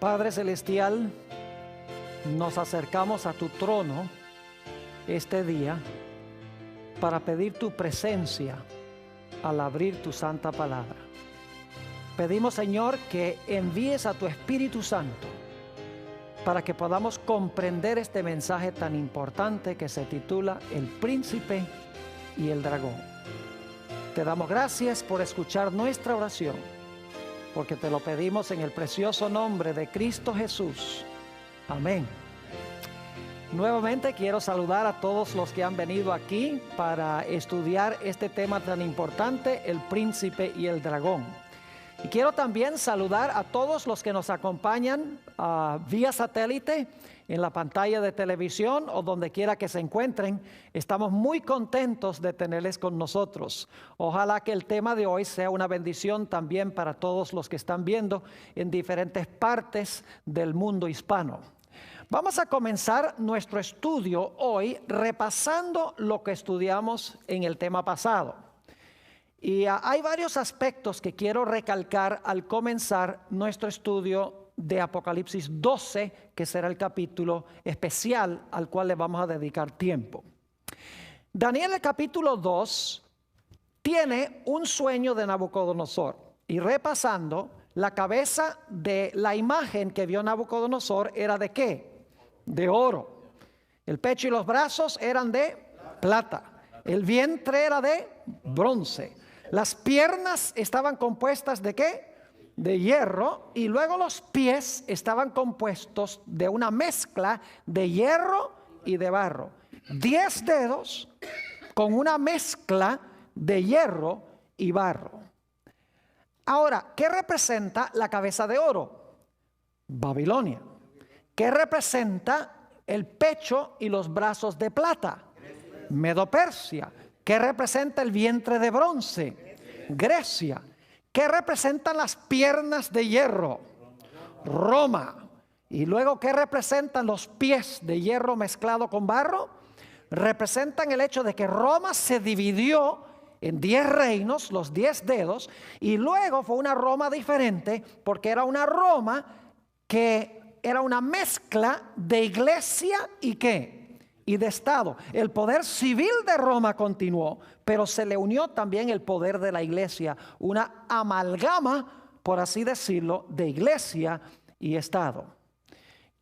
Padre Celestial, nos acercamos a tu trono este día para pedir tu presencia al abrir tu santa palabra. Pedimos, Señor, que envíes a tu Espíritu Santo para que podamos comprender este mensaje tan importante que se titula El Príncipe y el Dragón. Te damos gracias por escuchar nuestra oración, porque te lo pedimos en el precioso nombre de Cristo Jesús. Amén. Nuevamente quiero saludar a todos los que han venido aquí para estudiar este tema tan importante, el príncipe y el dragón. Y quiero también saludar a todos los que nos acompañan vía satélite, en la pantalla de televisión o donde quiera que se encuentren. Estamos muy contentos de tenerles con nosotros. Ojalá que el tema de hoy sea una bendición también para todos los que están viendo en diferentes partes del mundo hispano. Vamos a comenzar nuestro estudio hoy repasando lo que estudiamos en el tema pasado. Y hay varios aspectos que quiero recalcar al comenzar nuestro estudio de Apocalipsis 12, que será el capítulo especial al cual le vamos a dedicar tiempo. Daniel, el capítulo 2, tiene un sueño de Nabucodonosor. Y repasando, la cabeza de la imagen que vio Nabucodonosor era ¿de qué? De oro. El pecho y los brazos eran de plata. El vientre era de bronce. Las piernas estaban compuestas ¿de qué? De hierro, y luego los pies estaban compuestos de una mezcla de hierro y de barro. 10 dedos con una mezcla de hierro y barro. Ahora, ¿qué representa la cabeza de oro? Babilonia. ¿Qué representa el pecho y los brazos de plata? Medo-Persia. ¿Qué representa el vientre de bronce? Grecia. ¿Qué representan las piernas de hierro? Roma. Y luego, ¿qué representan los pies de hierro mezclado con barro? Representan el hecho de que Roma se dividió en 10 reinos, los 10 dedos, y luego fue una Roma diferente, porque era una Roma que era una mezcla de iglesia y ¿qué? Y de Estado. El poder civil de Roma continuó, pero se le unió también el poder de la iglesia, una amalgama, por así decirlo, de iglesia y Estado.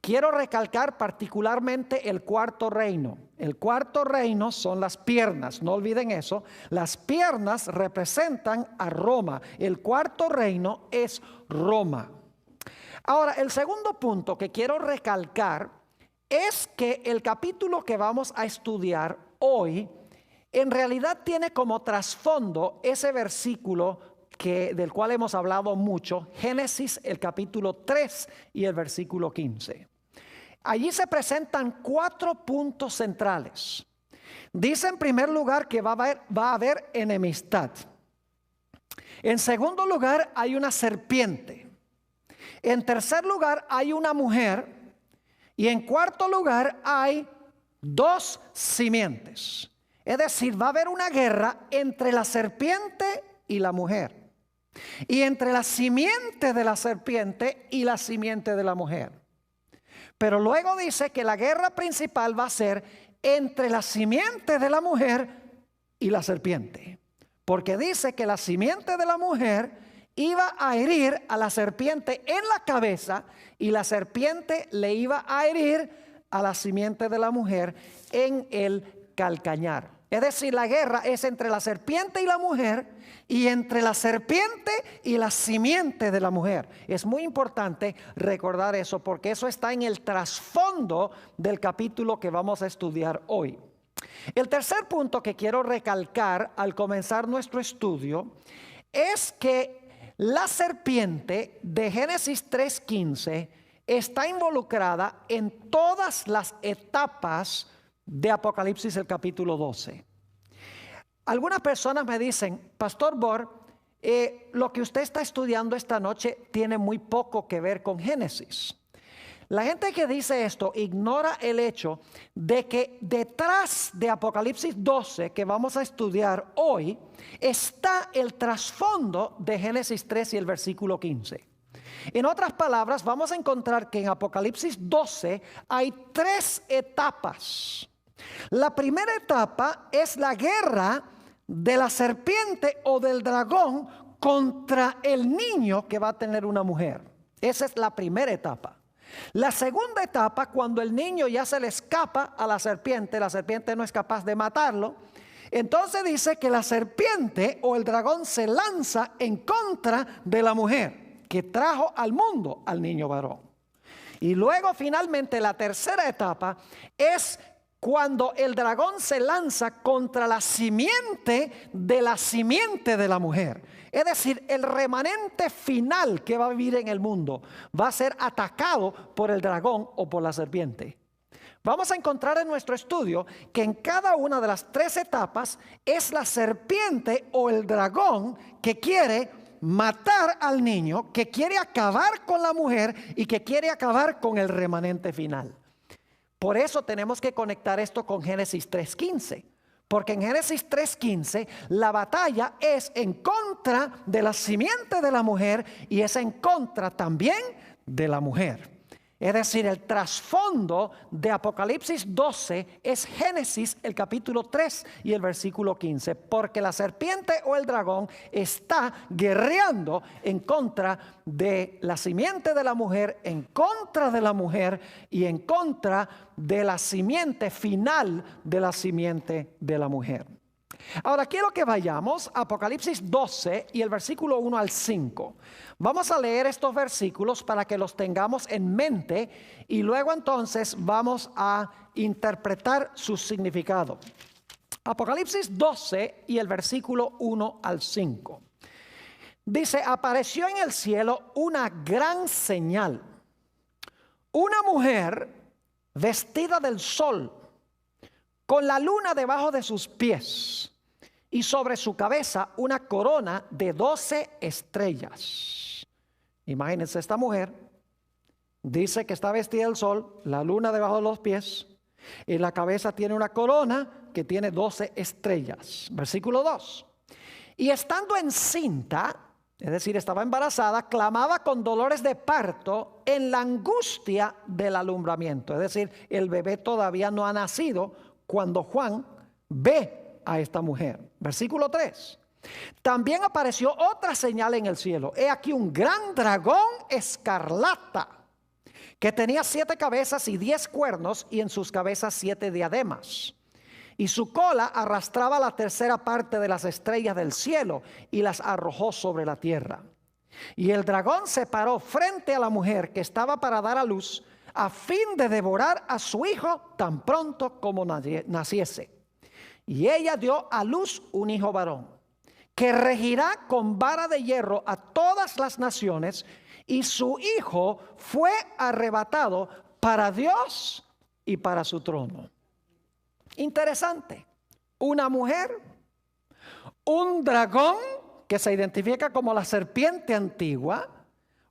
Quiero recalcar particularmente el cuarto reino. El cuarto reino son las piernas, no olviden eso. Las piernas representan a Roma. El cuarto reino es Roma. Ahora, el segundo punto que quiero recalcar es que el capítulo que vamos a estudiar hoy en realidad tiene como trasfondo ese versículo del cual hemos hablado mucho, Génesis el capítulo 3 y el versículo 15. Allí se presentan 4 puntos centrales. Dice en primer lugar que va a haber enemistad. En segundo lugar hay una serpiente. En tercer lugar hay una mujer. Y en cuarto lugar hay 2 simientes. Es decir, va a haber una guerra entre la serpiente y la mujer. Y entre la simiente de la serpiente y la simiente de la mujer. Pero luego dice que la guerra principal va a ser entre la simiente de la mujer y la serpiente. Porque dice que la simiente de la mujer iba a herir a la serpiente en la cabeza y la serpiente le iba a herir a la simiente de la mujer en el calcañar. Es decir, la guerra es entre la serpiente y la mujer y entre la serpiente y la simiente de la mujer. Es muy importante recordar eso porque eso está en el trasfondo del capítulo que vamos a estudiar hoy. El tercer punto que quiero recalcar al comenzar nuestro estudio es que la serpiente de Génesis 3:15 está involucrada en todas las etapas de Apocalipsis el capítulo 12. Algunas personas me dicen, Pastor Bor, lo que usted está estudiando esta noche tiene muy poco que ver con Génesis. La gente que dice esto ignora el hecho de que detrás de Apocalipsis 12, que vamos a estudiar hoy, está el trasfondo de Génesis 3 y el versículo 15. En otras palabras, vamos a encontrar que en Apocalipsis 12 hay 3 etapas. La primera etapa es la guerra de la serpiente o del dragón contra el niño que va a tener una mujer. Esa es la primera etapa. La segunda etapa, cuando el niño ya se le escapa a la serpiente no es capaz de matarlo. Entonces dice que la serpiente o el dragón se lanza en contra de la mujer que trajo al mundo al niño varón. Y luego finalmente la tercera etapa es cuando el dragón se lanza contra la simiente de la mujer. Es decir, el remanente final que va a vivir en el mundo va a ser atacado por el dragón o por la serpiente. Vamos a encontrar en nuestro estudio que en cada una de las 3 etapas es la serpiente o el dragón que quiere matar al niño, que quiere acabar con la mujer y que quiere acabar con el remanente final. Por eso tenemos que conectar esto con Génesis 3:15. Porque en Génesis 3:15 la batalla es en contra de la simiente de la mujer y es en contra también de la mujer. Es decir, el trasfondo de Apocalipsis 12 es Génesis el capítulo 3 y el versículo 15. Porque la serpiente o el dragón está guerreando en contra de la simiente de la mujer, en contra de la mujer y en contra de la simiente final de la simiente de la mujer. Ahora quiero que vayamos a Apocalipsis 12 y el versículo 1 al 5. Vamos a leer estos versículos para que los tengamos en mente y luego entonces vamos a interpretar su significado. Apocalipsis 12 y el versículo 1 al 5. Dice: apareció en el cielo una gran señal, una mujer vestida del sol, con la luna debajo de sus pies, y sobre su cabeza una corona de 12 estrellas. Imagínense, esta mujer dice que está vestida del sol, la luna debajo de los pies, y la cabeza tiene una corona que tiene 12 estrellas. Versículo 2. Y estando encinta, es decir, estaba embarazada, clamaba con dolores de parto en la angustia del alumbramiento. Es decir, el bebé todavía no ha nacido cuando Juan ve a esta mujer. Versículo 3. También apareció otra señal en el cielo. He aquí un gran dragón escarlata que tenía 7 cabezas y 10 cuernos, y en sus cabezas 7 diademas. Y su cola arrastraba la tercera parte de las estrellas del cielo y las arrojó sobre la tierra. Y el dragón se paró frente a la mujer que estaba para dar a luz, a fin de devorar a su hijo tan pronto como naciese. Y ella dio a luz un hijo varón, que regirá con vara de hierro a todas las naciones, y su hijo fue arrebatado para Dios y para su trono. Interesante. Una mujer, un dragón que se identifica como la serpiente antigua,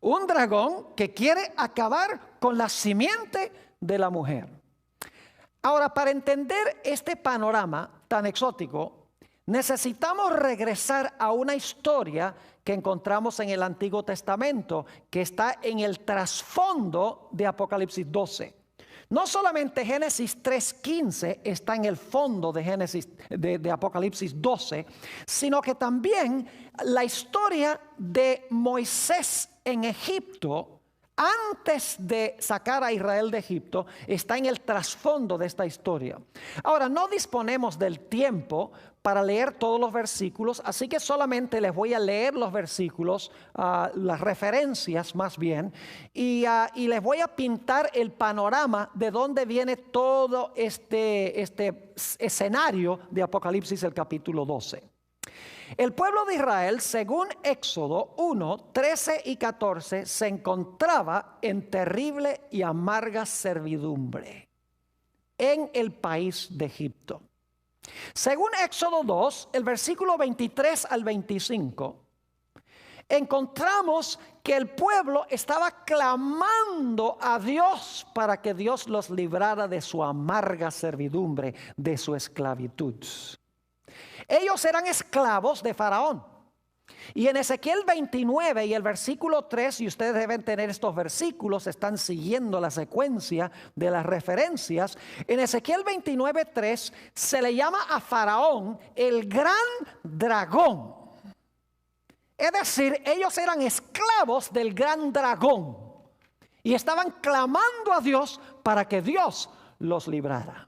un dragón que quiere acabar con la simiente de la mujer. Ahora, para entender este panorama tan exótico, necesitamos regresar a una historia que encontramos en el Antiguo Testamento, que está en el trasfondo de Apocalipsis 12. No solamente Génesis 3:15 está en el fondo de Apocalipsis 12, sino que también la historia de Moisés en Egipto, antes de sacar a Israel de Egipto, está en el trasfondo de esta historia. Ahora, no disponemos del tiempo para leer todos los versículos, así que solamente les voy a leer los versículos, las referencias más bien, y les voy a pintar el panorama de dónde viene todo este escenario de Apocalipsis, el capítulo 12. El pueblo de Israel, según Éxodo 1, 13 y 14, se encontraba en terrible y amarga servidumbre en el país de Egipto. Según Éxodo 2, el versículo 23 al 25, encontramos que el pueblo estaba clamando a Dios para que Dios los librara de su amarga servidumbre, de su esclavitud. Ellos eran esclavos de Faraón. Y en Ezequiel 29 y el versículo 3, y ustedes deben tener estos versículos, están siguiendo la secuencia de las referencias. En Ezequiel 29:3 se le llama a Faraón el gran dragón. Es decir, ellos eran esclavos del gran dragón y estaban clamando a Dios para que Dios los librara.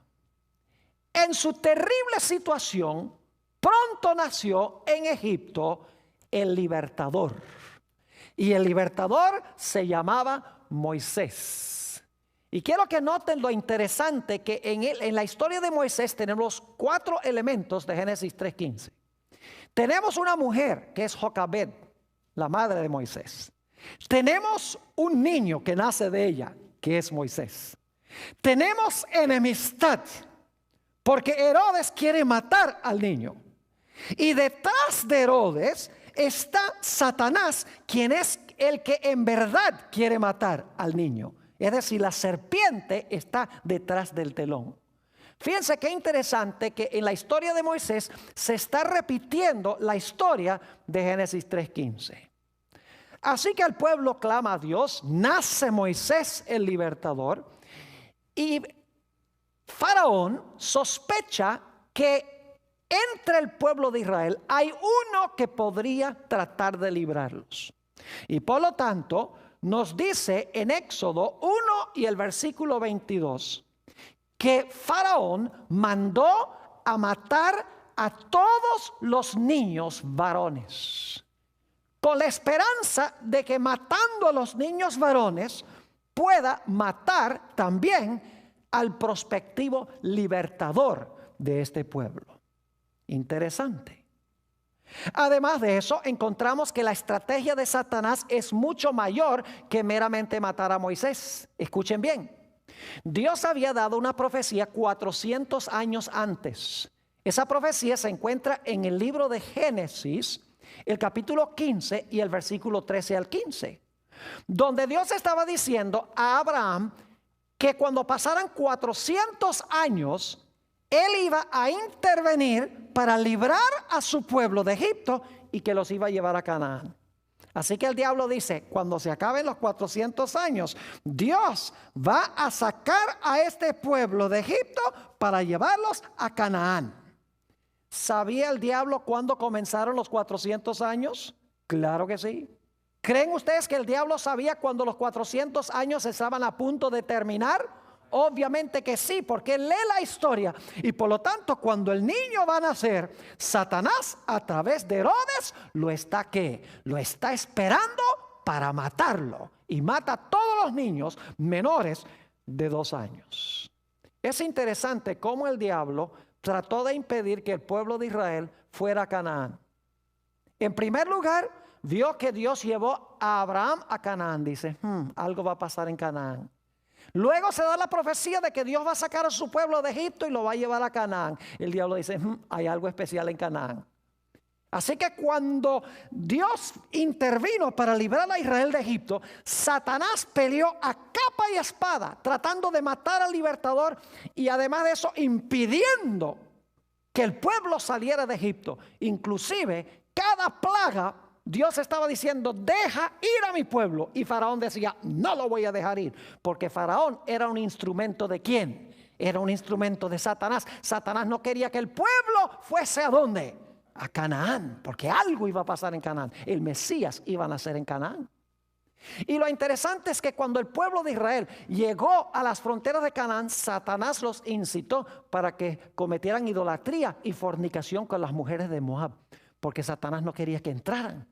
En su terrible situación, pronto nació en Egipto el libertador. Y el libertador se llamaba Moisés. Y quiero que noten lo interesante que en la historia de Moisés tenemos 4 elementos de Génesis 3:15. Tenemos una mujer que es Jocabed, la madre de Moisés. Tenemos un niño que nace de ella, que es Moisés. Tenemos enemistad, porque Herodes quiere matar al niño. Y detrás de Herodes está Satanás, quien es el que en verdad quiere matar al niño. Es decir, la serpiente está detrás del telón. Fíjense qué interesante que en la historia de Moisés se está repitiendo la historia de Génesis 3:15. Así que el pueblo clama a Dios, nace Moisés el libertador, y Faraón sospecha que entre el pueblo de Israel hay uno que podría tratar de librarlos. Y por lo tanto nos dice en Éxodo 1 y el versículo 22 que Faraón mandó a matar a todos los niños varones, con la esperanza de que matando a los niños varones pueda matar también al prospectivo libertador de este pueblo. Interesante. Además de eso, encontramos que la estrategia de Satanás es mucho mayor que meramente matar a Moisés. Escuchen bien. Dios había dado una profecía 400 años antes. Esa profecía se encuentra en el libro de Génesis, el capítulo 15 y el versículo 13 al 15, donde Dios estaba diciendo a Abraham que cuando pasaran 400 años, Él iba a intervenir para librar a su pueblo de Egipto y que los iba a llevar a Canaán. Así que el diablo dice, cuando se acaben los 400 años, Dios va a sacar a este pueblo de Egipto para llevarlos a Canaán. ¿Sabía el diablo cuándo comenzaron los 400 años? Claro que sí. ¿Creen ustedes que el diablo sabía cuando los 400 años estaban a punto de terminar? Obviamente que sí, porque él lee la historia. Y por lo tanto, cuando el niño va a nacer, Satanás a través de Herodes lo está esperando para matarlo. Y mata a todos los niños menores de 2 años. Es interesante cómo el diablo trató de impedir que el pueblo de Israel fuera a Canaán. En primer lugar, vio que Dios llevó a Abraham a Canaán. Dice, algo va a pasar en Canaán. Luego se da la profecía de que Dios va a sacar a su pueblo de Egipto y lo va a llevar a Canaán. El diablo dice, hay algo especial en Canaán. Así que cuando Dios intervino para librar a Israel de Egipto, Satanás peleó a capa y espada tratando de matar al libertador y además de eso impidiendo que el pueblo saliera de Egipto. Inclusive cada plaga Dios estaba diciendo, deja ir a mi pueblo. Y Faraón decía, no lo voy a dejar ir. Porque Faraón era un instrumento ¿de quién? Era un instrumento de Satanás. Satanás no quería que el pueblo fuese ¿a dónde? A Canaán. Porque algo iba a pasar en Canaán. El Mesías iba a nacer en Canaán. Y lo interesante es que cuando el pueblo de Israel llegó a las fronteras de Canaán, Satanás los incitó para que cometieran idolatría y fornicación con las mujeres de Moab. Porque Satanás no quería que entraran.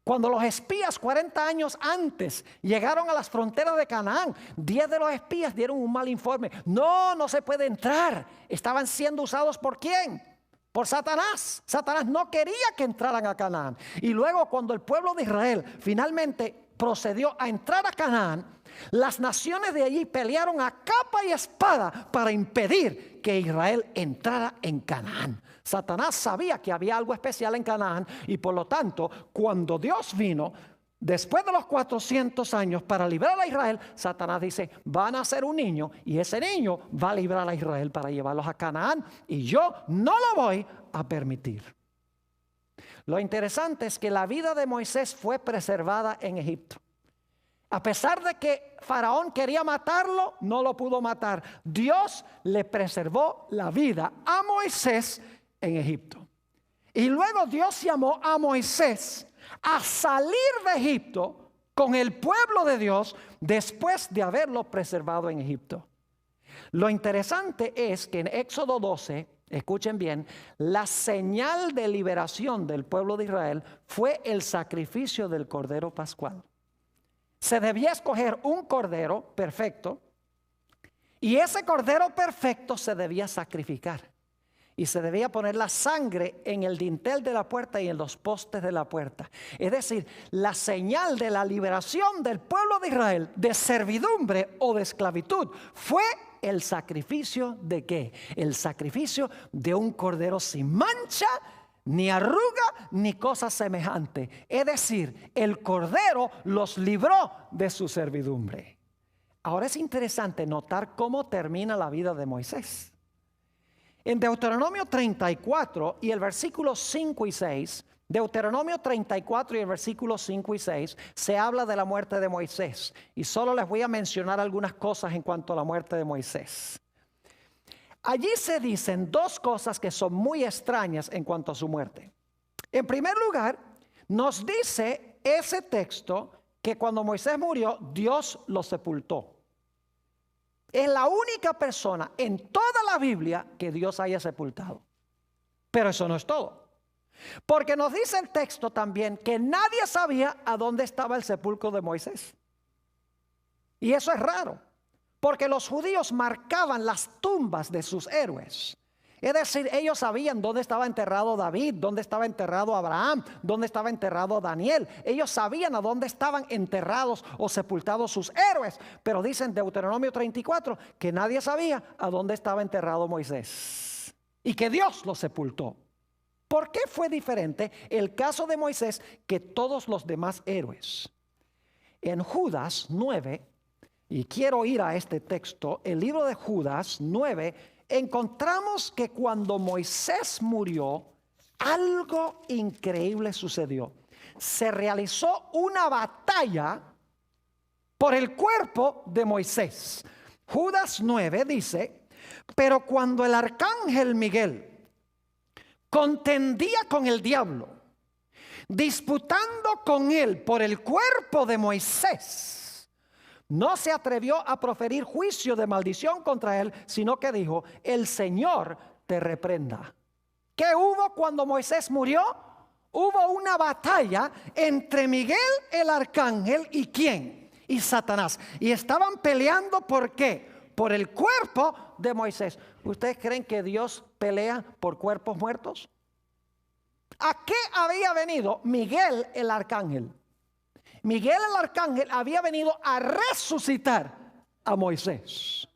Cuando los espías 40 años antes llegaron a las fronteras de Canaán, 10 de los espías dieron un mal informe. No se puede entrar. Estaban siendo usados ¿por quién? Por Satanás. Satanás no quería que entraran a Canaán. Y luego cuando el pueblo de Israel finalmente procedió a entrar a Canaán, las naciones de allí pelearon a capa y espada para impedir que Israel entrara en Canaán. Satanás sabía que había algo especial en Canaán y por lo tanto, cuando Dios vino, después de los 400 años para librar a Israel, Satanás dice, van a nacer un niño y ese niño va a librar a Israel para llevarlos a Canaán y yo no lo voy a permitir. Lo interesante es que la vida de Moisés fue preservada en Egipto. A pesar de que Faraón quería matarlo, no lo pudo matar. Dios le preservó la vida a Moisés en Egipto. Y luego Dios llamó a Moisés a salir de Egipto con el pueblo de Dios después de haberlo preservado en Egipto. Lo interesante es que en Éxodo 12, escuchen bien, la señal de liberación del pueblo de Israel fue el sacrificio del cordero pascual. Se debía escoger un cordero perfecto y ese cordero perfecto se debía sacrificar. Y se debía poner la sangre en el dintel de la puerta y en los postes de la puerta. Es decir, la señal de la liberación del pueblo de Israel de servidumbre o de esclavitud fue el sacrificio de ¿qué? El sacrificio de un cordero sin mancha, ni arruga, ni cosa semejante. Es decir, el cordero los libró de su servidumbre. Ahora es interesante notar cómo termina la vida de Moisés. En Deuteronomio 34 y el versículo 5 y 6, Deuteronomio 34 y el versículo 5 y 6, se habla de la muerte de Moisés. Y solo les voy a mencionar algunas cosas en cuanto a la muerte de Moisés. Allí se dicen dos cosas que son muy extrañas en cuanto a su muerte. En primer lugar, nos dice ese texto que cuando Moisés murió, Dios lo sepultó. Es la única persona en toda la Biblia que Dios haya sepultado. Pero eso no es todo. Porque nos dice el texto también que nadie sabía a dónde estaba el sepulcro de Moisés. Y eso es raro, porque los judíos marcaban las tumbas de sus héroes. Es decir, ellos sabían dónde estaba enterrado David, dónde estaba enterrado Abraham, dónde estaba enterrado Daniel. Ellos sabían a dónde estaban enterrados o sepultados sus héroes. Pero dice en Deuteronomio 34 que nadie sabía a dónde estaba enterrado Moisés y que Dios lo sepultó. ¿Por qué fue diferente el caso de Moisés que todos los demás héroes? En Judas 9, y quiero ir a este texto, el libro de Judas 9, encontramos que cuando Moisés murió, algo increíble sucedió. Se realizó una batalla por el cuerpo de Moisés. Judas 9 dice, pero cuando el arcángel Miguel contendía con el diablo, disputando con él por el cuerpo de Moisés, no se atrevió a proferir juicio de maldición contra él, sino que dijo, el Señor te reprenda. ¿Qué hubo cuando Moisés murió? Hubo una batalla entre Miguel el arcángel y ¿quién? Y Satanás. Y estaban peleando ¿por qué? Por el cuerpo de Moisés. ¿Ustedes creen que Dios pelea por cuerpos muertos? ¿A qué había venido Miguel el arcángel? Miguel el arcángel había venido a resucitar a Moisés.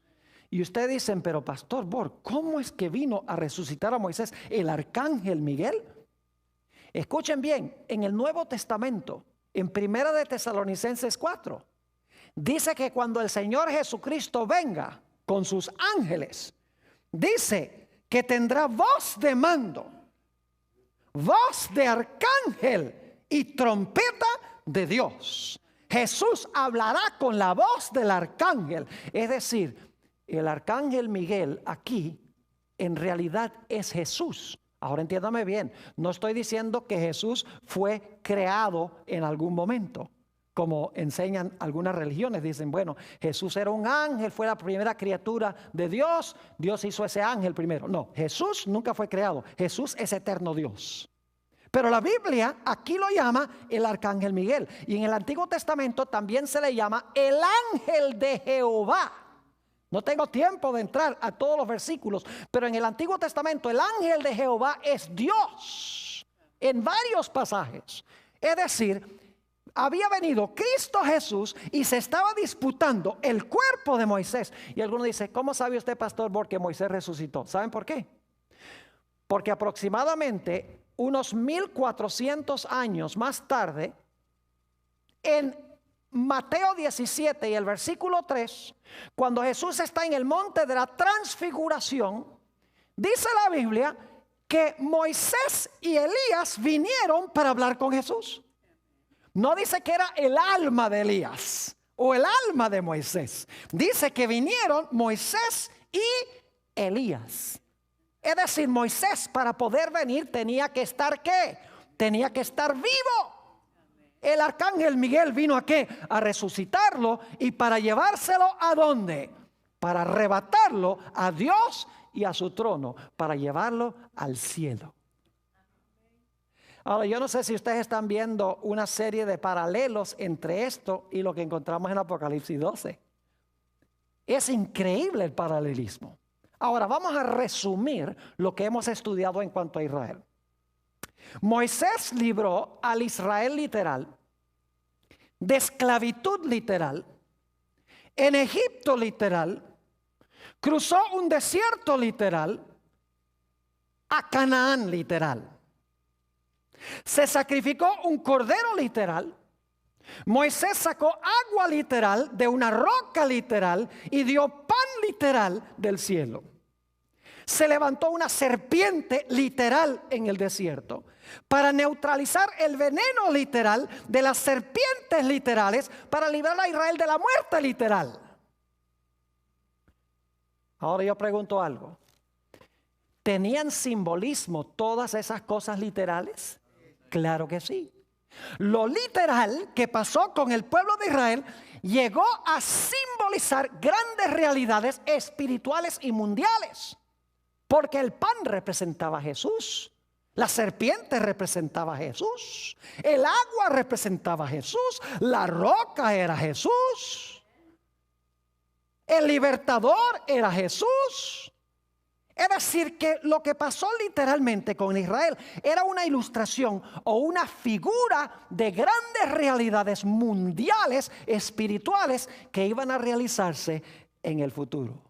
Y ustedes dicen, pero pastor Borg, ¿cómo es que vino a resucitar a Moisés el arcángel Miguel? Escuchen bien, en el Nuevo Testamento, en Primera de Tesalonicenses 4, dice que cuando el Señor Jesucristo venga con sus ángeles, dice que tendrá voz de mando, voz de arcángel y trompeta de Dios. Jesús hablará con la voz del arcángel. Es decir, el arcángel Miguel aquí en realidad es Jesús. Ahora entiéndame bien, no estoy diciendo que Jesús fue creado en algún momento, como enseñan algunas religiones. Dicen, bueno, Jesús era un ángel, fue la primera criatura de Dios, Dios hizo ese ángel primero. No, Jesús nunca fue creado, Jesús es eterno Dios. Pero la Biblia aquí lo llama el arcángel Miguel. Y en el Antiguo Testamento también se le llama el ángel de Jehová. No tengo tiempo de entrar a todos los versículos, pero en el Antiguo Testamento el ángel de Jehová es Dios en varios pasajes. Es decir, había venido Cristo Jesús y se estaba disputando el cuerpo de Moisés. Y alguno dice, ¿cómo sabe usted, pastor Borg, que Moisés resucitó? ¿Saben por qué? Porque aproximadamente unos 1400 años más tarde, en Mateo 17 y el versículo 3, cuando Jesús está en el monte de la transfiguración, dice la Biblia que Moisés y Elías vinieron para hablar con Jesús. No dice que era el alma de Elías o el alma de Moisés. Dice que vinieron Moisés y Elías. Es decir, Moisés para poder venir tenía que estar ¿qué? Tenía que estar vivo. El arcángel Miguel vino ¿a qué? A resucitarlo y para llevárselo ¿a dónde? Para arrebatarlo a Dios y a su trono, para llevarlo al cielo. Ahora, yo no sé si ustedes están viendo una serie de paralelos entre esto y lo que encontramos en Apocalipsis 12. Es increíble el paralelismo. Ahora, vamos a resumir lo que hemos estudiado en cuanto a Israel. Moisés libró al Israel literal de esclavitud literal, en Egipto literal, cruzó un desierto literal, a Canaán literal. Se sacrificó un cordero literal. Moisés sacó agua literal de una roca literal y dio pan literal del cielo. Se levantó una serpiente literal en el desierto para neutralizar el veneno literal de las serpientes literales para librar a Israel de la muerte literal. Ahora yo pregunto algo. ¿Tenían simbolismo todas esas cosas literales? Claro que sí. Lo literal que pasó con el pueblo de Israel llegó a simbolizar grandes realidades espirituales y mundiales. Porque el pan representaba a Jesús, la serpiente representaba a Jesús, el agua representaba a Jesús, la roca era Jesús, el libertador era Jesús. Es decir, que lo que pasó literalmente con Israel era una ilustración o una figura de grandes realidades mundiales, espirituales, que iban a realizarse en el futuro.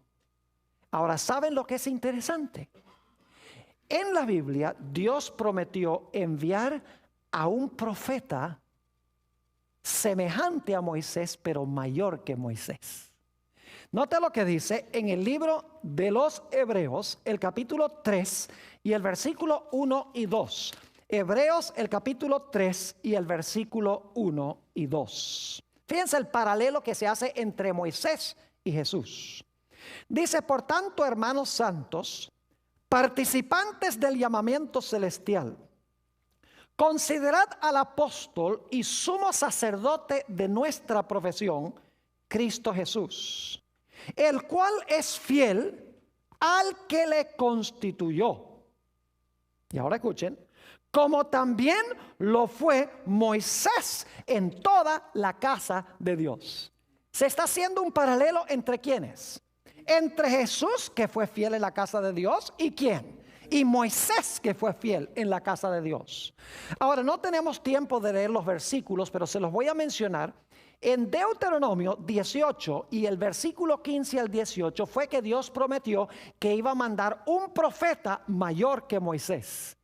Ahora, ¿saben lo que es interesante? En la Biblia, Dios prometió enviar a un profeta semejante a Moisés, pero mayor que Moisés. Note lo que dice en el libro de los Hebreos, el capítulo 3 y el versículo 1 y 2. Hebreos, el capítulo 3 y el versículo 1 y 2. Fíjense el paralelo que se hace entre Moisés y Jesús. Dice, por tanto, hermanos santos, participantes del llamamiento celestial, considerad al apóstol y sumo sacerdote de nuestra profesión, Cristo Jesús, el cual es fiel al que le constituyó. Y ahora escuchen, como también lo fue Moisés en toda la casa de Dios. Se está haciendo un paralelo entre ¿quiénes? Entre Jesús, que fue fiel en la casa de Dios, ¿y quién? Y Moisés, que fue fiel en la casa de Dios. Ahora, no tenemos tiempo de leer los versículos, pero se los voy a mencionar. En Deuteronomio 18 y el versículo 15 al 18 fue que Dios prometió que iba a mandar un profeta mayor que Moisés.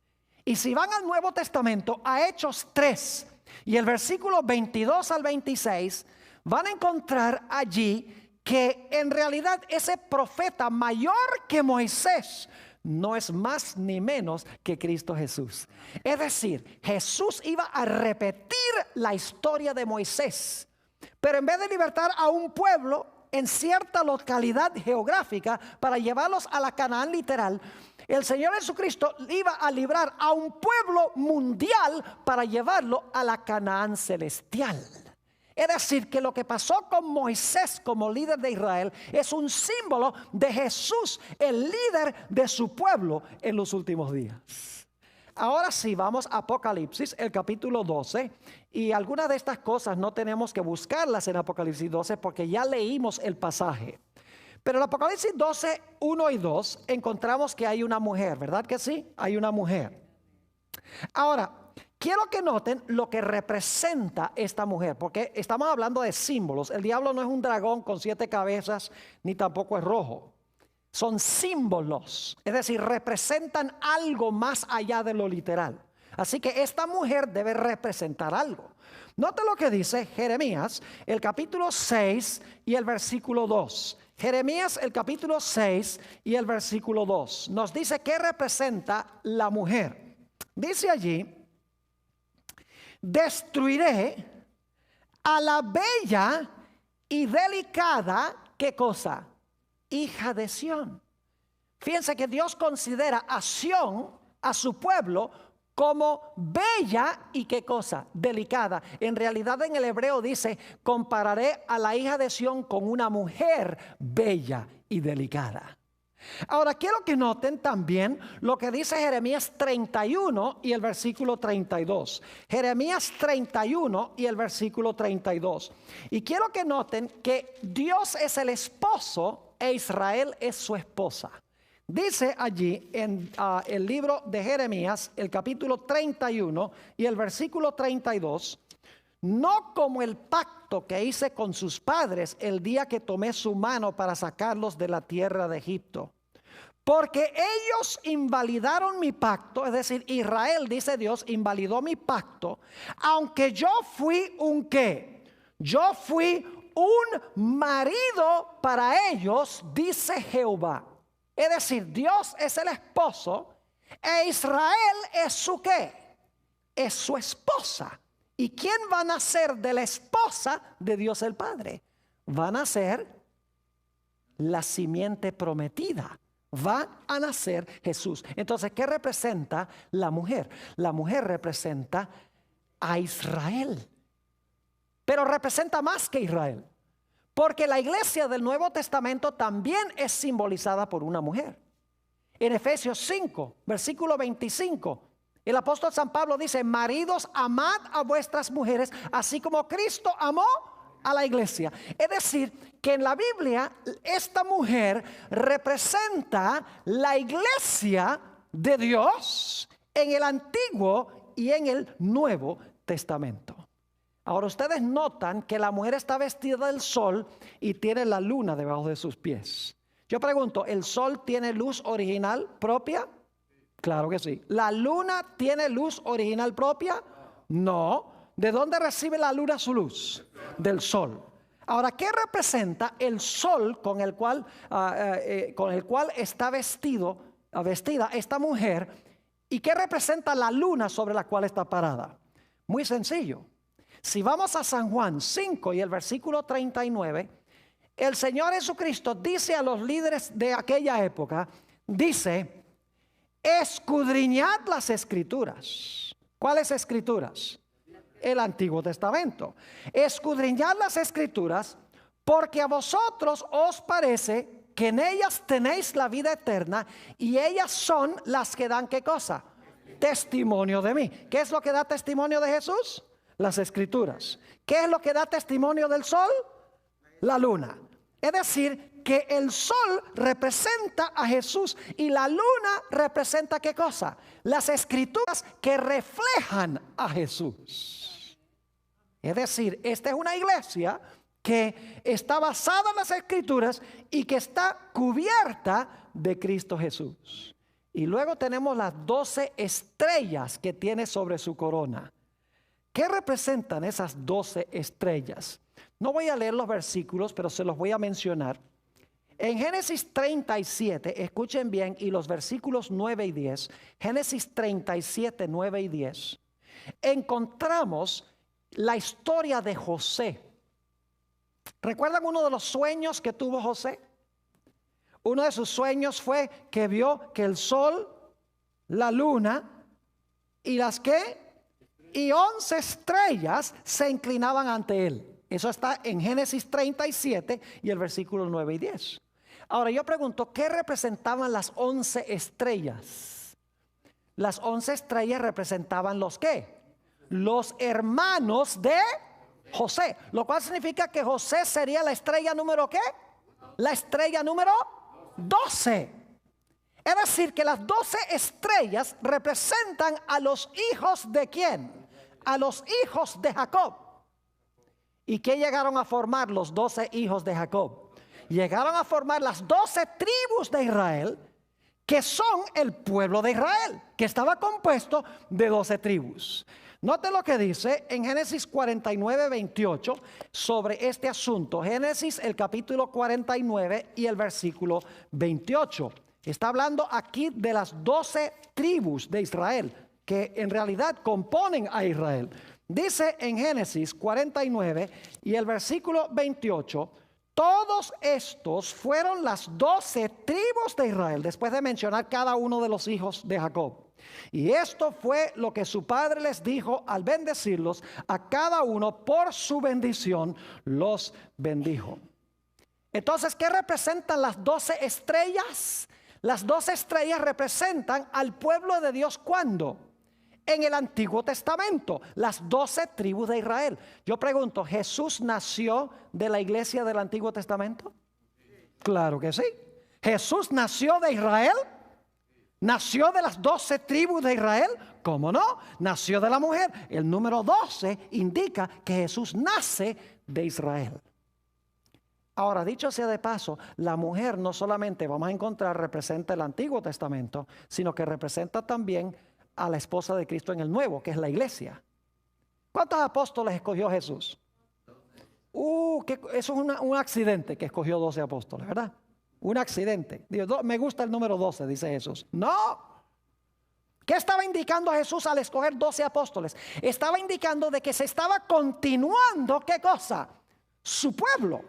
Y si van al Nuevo Testamento, a Hechos 3 y el versículo 22 al 26, van a encontrar allí que en realidad ese profeta mayor que Moisés no es más ni menos que Cristo Jesús. Es decir, Jesús iba a repetir la historia de Moisés, pero en vez de libertar a un pueblo en cierta localidad geográfica para llevarlos a la Canaán literal, el Señor Jesucristo iba a librar a un pueblo mundial para llevarlo a la Canaán celestial. Es decir, que lo que pasó con Moisés como líder de Israel es un símbolo de Jesús, el líder de su pueblo en los últimos días. Ahora sí, vamos a Apocalipsis, el capítulo 12. Y algunas de estas cosas no tenemos que buscarlas en Apocalipsis 12 porque ya leímos el pasaje. Pero en Apocalipsis 12, 1 y 2 encontramos que hay una mujer, ¿verdad que sí? Hay una mujer. Ahora, quiero que noten lo que representa esta mujer, porque estamos hablando de símbolos. El diablo no es un dragón con 7 cabezas, ni tampoco es rojo. Son símbolos, es decir, representan algo más allá de lo literal. Así que esta mujer debe representar algo. Note lo que dice Jeremías, el capítulo 6 y el versículo 2. Jeremías, el capítulo 6 y el versículo 2. Nos dice qué representa la mujer. Dice allí: destruiré a la bella y delicada, ¿qué cosa? Hija de Sión. Fíjense que Dios considera a Sión, a su pueblo, como bella y qué cosa, delicada. En realidad en el hebreo dice: compararé a la hija de Sión con una mujer bella y delicada. Ahora quiero que noten también lo que dice Jeremías 31 y el versículo 32. Jeremías 31 y el versículo 32. Y quiero que noten que Dios es el esposo e Israel es su esposa. Dice allí en el libro de Jeremías, el capítulo 31 y el versículo 32: no como el pacto que hice con sus padres el día que tomé su mano para sacarlos de la tierra de Egipto. Porque ellos invalidaron mi pacto, es decir, Israel, dice Dios, invalidó mi pacto, aunque yo fui un ¿qué? Yo fui un marido para ellos, dice Jehová. Es decir, Dios es el esposo e Israel es su ¿qué? Es su esposa. ¿Y quién va a nacer de la esposa de Dios el Padre? Va a nacer la simiente prometida. Va a nacer Jesús. Entonces, ¿qué representa la mujer? La mujer representa a Israel. Pero representa más que Israel. Porque la iglesia del Nuevo Testamento también es simbolizada por una mujer. En Efesios 5, versículo 25, el apóstol San Pablo dice: maridos, amad a vuestras mujeres, así como Cristo amó a la iglesia. Es decir, que en la Biblia esta mujer representa la iglesia de Dios en el Antiguo y en el Nuevo Testamento. Ahora ustedes notan que la mujer está vestida del sol y tiene la luna debajo de sus pies. Yo pregunto, ¿el sol tiene luz original propia? Claro que sí. ¿La luna tiene luz original propia? No. ¿De dónde recibe la luna su luz? Del sol. Ahora, ¿qué representa el sol con el cual está vestida esta mujer? ¿Y qué representa la luna sobre la cual está parada? Muy sencillo. Si vamos a San Juan 5 y el versículo 39, el Señor Jesucristo dice a los líderes de aquella época, dice: escudriñad las escrituras. ¿Cuáles escrituras? El Antiguo Testamento. Escudriñad las escrituras, porque a vosotros os parece que en ellas tenéis la vida eterna, y ellas son las que dan ¿qué cosa? Testimonio de mí. ¿Qué es lo que da testimonio de Jesús? Las escrituras. ¿Qué es lo que da testimonio del sol? La luna. Es decir, que el sol representa a Jesús y la luna representa ¿qué cosa? Las escrituras que reflejan a Jesús. Es decir, esta es una iglesia que está basada en las escrituras y que está cubierta de Cristo Jesús. Y luego tenemos las 12 estrellas que tiene sobre su corona. ¿Qué representan esas 12 estrellas? No voy a leer los versículos, pero se los voy a mencionar. En Génesis 37, escuchen bien, y los versículos 9 y 10, Génesis 37, 9 y 10, encontramos la historia de José. ¿Recuerdan uno de los sueños que tuvo José? Uno de sus sueños fue que vio que el sol, la luna y las ¿qué? Y 11 estrellas se inclinaban ante él. Eso está en Génesis 37 y el versículo 9 y 10. Ahora yo pregunto, ¿qué representaban las 11 estrellas? Las 11 estrellas representaban los ¿qué? Los hermanos de José. Lo cual significa que José sería la estrella número ¿qué? La estrella número 12. Es decir, que las 12 estrellas representan a los hijos de ¿quién? A los hijos de Jacob. ¿Y qué llegaron a formar los 12 hijos de Jacob? Llegaron a formar las 12 tribus de Israel, que son el pueblo de Israel, que estaba compuesto de 12 tribus. Note lo que dice en Génesis 49, 28 sobre este asunto. Génesis el capítulo 49 y el versículo 28. Está hablando aquí de las 12 tribus de Israel, que en realidad componen a Israel. Dice en Génesis 49 y el versículo 28, todos estos fueron las 12 tribus de Israel, después de mencionar cada uno de los hijos de Jacob. Y esto fue lo que su padre les dijo al bendecirlos, a cada uno por su bendición los bendijo. Entonces, ¿qué representan las 12 estrellas? Las 12 estrellas representan al pueblo de Dios. ¿Cuándo? En el Antiguo Testamento, las 12 tribus de Israel. Yo pregunto, ¿Jesús nació de la iglesia del Antiguo Testamento? Claro que sí. ¿Jesús nació de Israel? ¿Nació de las 12 tribus de Israel? ¿Cómo no? Nació de la mujer. El número 12 indica que Jesús nace de Israel. Ahora, dicho sea de paso, la mujer no solamente vamos a encontrar representa el Antiguo Testamento, sino que representa también a la esposa de Cristo en el Nuevo, que es la iglesia. ¿Cuántos apóstoles escogió Jesús? Eso es un accidente que escogió 12 apóstoles, ¿verdad? Un accidente. Dios, me gusta el número 12, dice Jesús. No. ¿Qué estaba indicando Jesús al escoger 12 apóstoles? Estaba indicando de que se estaba continuando, ¿qué cosa? Su pueblo.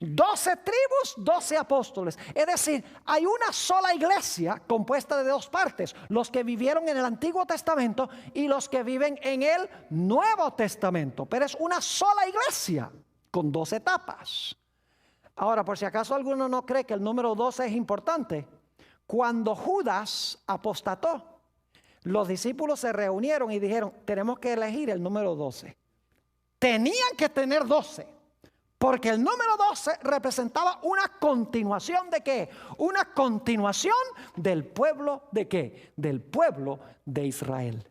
12 tribus, 12 apóstoles. Es decir, hay una sola iglesia compuesta de dos partes. Los que vivieron en el Antiguo Testamento y los que viven en el Nuevo Testamento. Pero es una sola iglesia con 12 etapas. Ahora, por si acaso alguno no cree que el número 12 es importante, cuando Judas apostató, los discípulos se reunieron y dijeron, tenemos que elegir el número 12. Tenían que tener 12. Porque el número 12 representaba una continuación ¿de qué? Una continuación del pueblo ¿de qué? Del pueblo de Israel.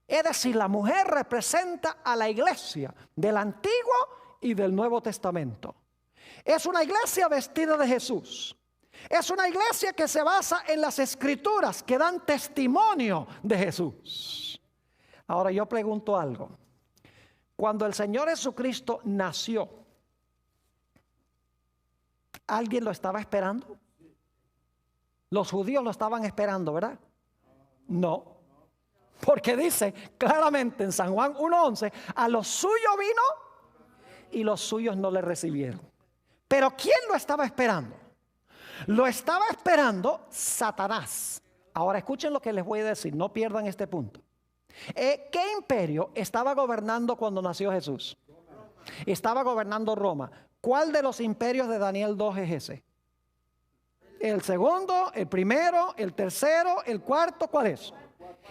Es decir, la mujer representa a la iglesia del Antiguo y del Nuevo Testamento. Es una iglesia vestida de Jesús. Es una iglesia que se basa en las escrituras que dan testimonio de Jesús. Ahora yo pregunto algo. Cuando el Señor Jesucristo nació, ¿alguien lo estaba esperando? Los judíos lo estaban esperando, ¿verdad? No. Porque dice claramente en San Juan 1:11, a los suyos vino y los suyos no le recibieron. Pero ¿quién lo estaba esperando? Lo estaba esperando Satanás. Ahora escuchen lo que les voy a decir, no pierdan este punto. ¿Qué imperio estaba gobernando cuando nació Jesús? Estaba gobernando Roma. ¿Cuál de los imperios de Daniel 2 es ese? El segundo, el primero, el tercero, el cuarto, ¿cuál es?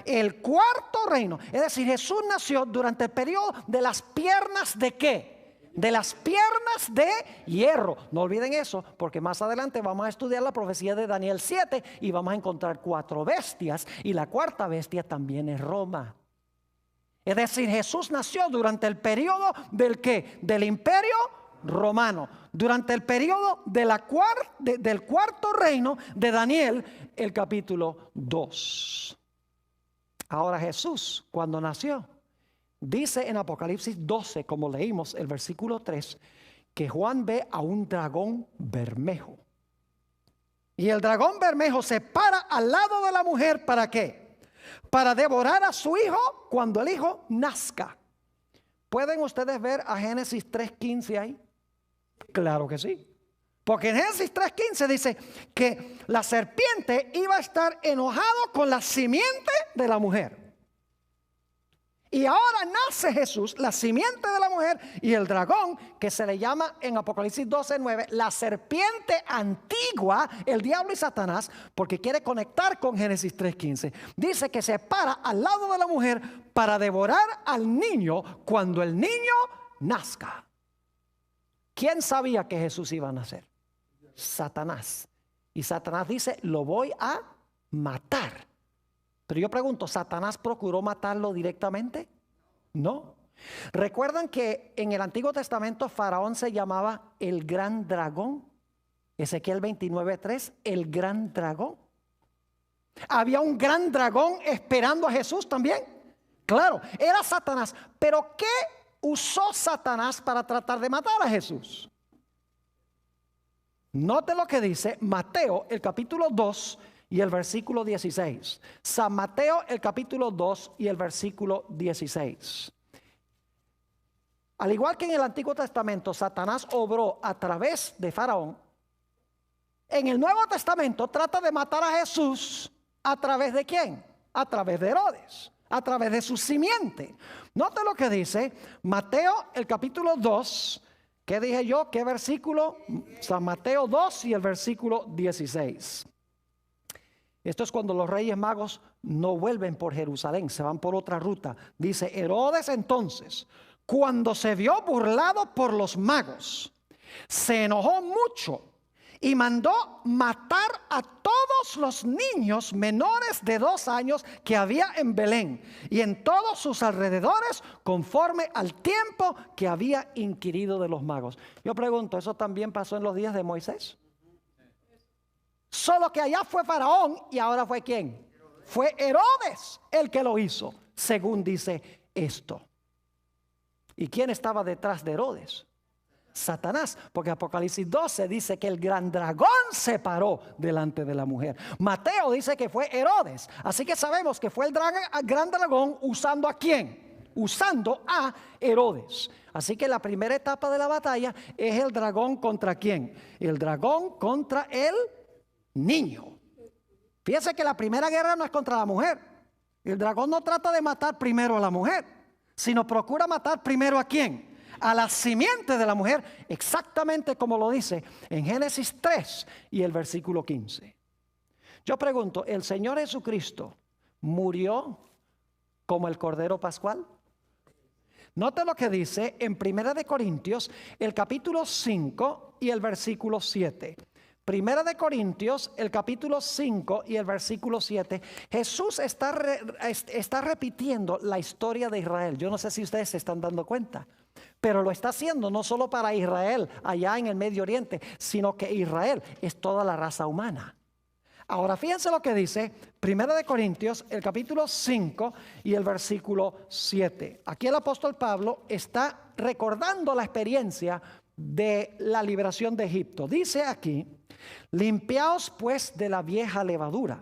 El cuarto reino. Es decir, Jesús nació durante el periodo de las piernas ¿de qué? De las piernas de hierro. No olviden eso, porque más adelante vamos a estudiar la profecía de Daniel 7 y vamos a encontrar 4 bestias y la cuarta bestia también es Roma. Es decir, Jesús nació durante el periodo del ¿qué? Del imperio romano, durante el periodo de del cuarto reino de Daniel, el capítulo 2. Ahora Jesús, cuando nació, dice en Apocalipsis 12, como leímos el versículo 3, que Juan ve a un dragón bermejo. Y el dragón bermejo se para al lado de la mujer, ¿para qué? Para devorar a su hijo cuando el hijo nazca. ¿Pueden ustedes ver a Génesis 3:15 ahí? Claro que sí. Porque en Génesis 3:15 dice que la serpiente iba a estar enojado con la simiente de la mujer. Y ahora nace Jesús, la simiente de la mujer, y el dragón, que se le llama en Apocalipsis 12:9, la serpiente antigua, el diablo y Satanás, porque quiere conectar con Génesis 3:15. Dice que se para al lado de la mujer para devorar al niño cuando el niño nazca. ¿Quién sabía que Jesús iba a nacer? Satanás. Y Satanás dice, lo voy a matar. Pero yo pregunto, ¿Satanás procuró matarlo directamente? No. ¿Recuerdan que en el Antiguo Testamento Faraón se llamaba el gran dragón? Ezequiel 29:3, el gran dragón. Había un gran dragón esperando a Jesús también. Claro, era Satanás. Pero ¿qué usó Satanás para tratar de matar a Jesús? Note lo que dice Mateo, el capítulo 2 y el versículo 16. San Mateo, el capítulo 2 y el versículo 16. Al igual que en el Antiguo Testamento, Satanás obró a través de Faraón. En el Nuevo Testamento trata de matar a Jesús a través de ¿quién? A través de Herodes, a través de su simiente. Note lo que dice Mateo, el capítulo 2. ¿Qué dije yo? ¿Qué versículo? San Mateo 2 y el versículo 16. Esto es cuando los reyes magos no vuelven por Jerusalén, se van por otra ruta. Dice: Herodes entonces, cuando se vio burlado por los magos, se enojó mucho y mandó matar a todos los niños menores de 2 años que había en Belén y en todos sus alrededores, conforme al tiempo que había inquirido de los magos. Yo pregunto, ¿eso también pasó en los días de Moisés? Solo que allá fue Faraón y ahora fue ¿quién? Fue Herodes el que lo hizo, según dice esto. ¿Y quién estaba detrás de Herodes? Satanás, porque Apocalipsis 12 dice que el gran dragón se paró delante de la mujer. Mateo dice que fue Herodes, así que sabemos que fue el gran dragón usando ¿a quién? Usando a Herodes. Así que la primera etapa de la batalla es el dragón contra ¿quién? El dragón contra el niño. Fíjense que la primera guerra no es contra la mujer. El dragón no trata de matar primero a la mujer, sino procura matar primero ¿a quién? A la simiente de la mujer, exactamente como lo dice en Génesis 3 y el versículo 15. Yo pregunto, ¿el Señor Jesucristo murió como el Cordero Pascual? Note lo que dice en 1 de Corintios, el capítulo 5 y el versículo 7. 1 de Corintios, el capítulo 5 y el versículo 7. Jesús está repitiendo la historia de Israel. Yo no sé si ustedes se están dando cuenta, pero lo está haciendo no solo para Israel allá en el Medio Oriente, sino que Israel es toda la raza humana. Ahora fíjense lo que dice 1 de Corintios, el capítulo 5 y el versículo 7. Aquí el apóstol Pablo está recordando la experiencia de la liberación de Egipto. Dice aquí: limpiaos pues de la vieja levadura,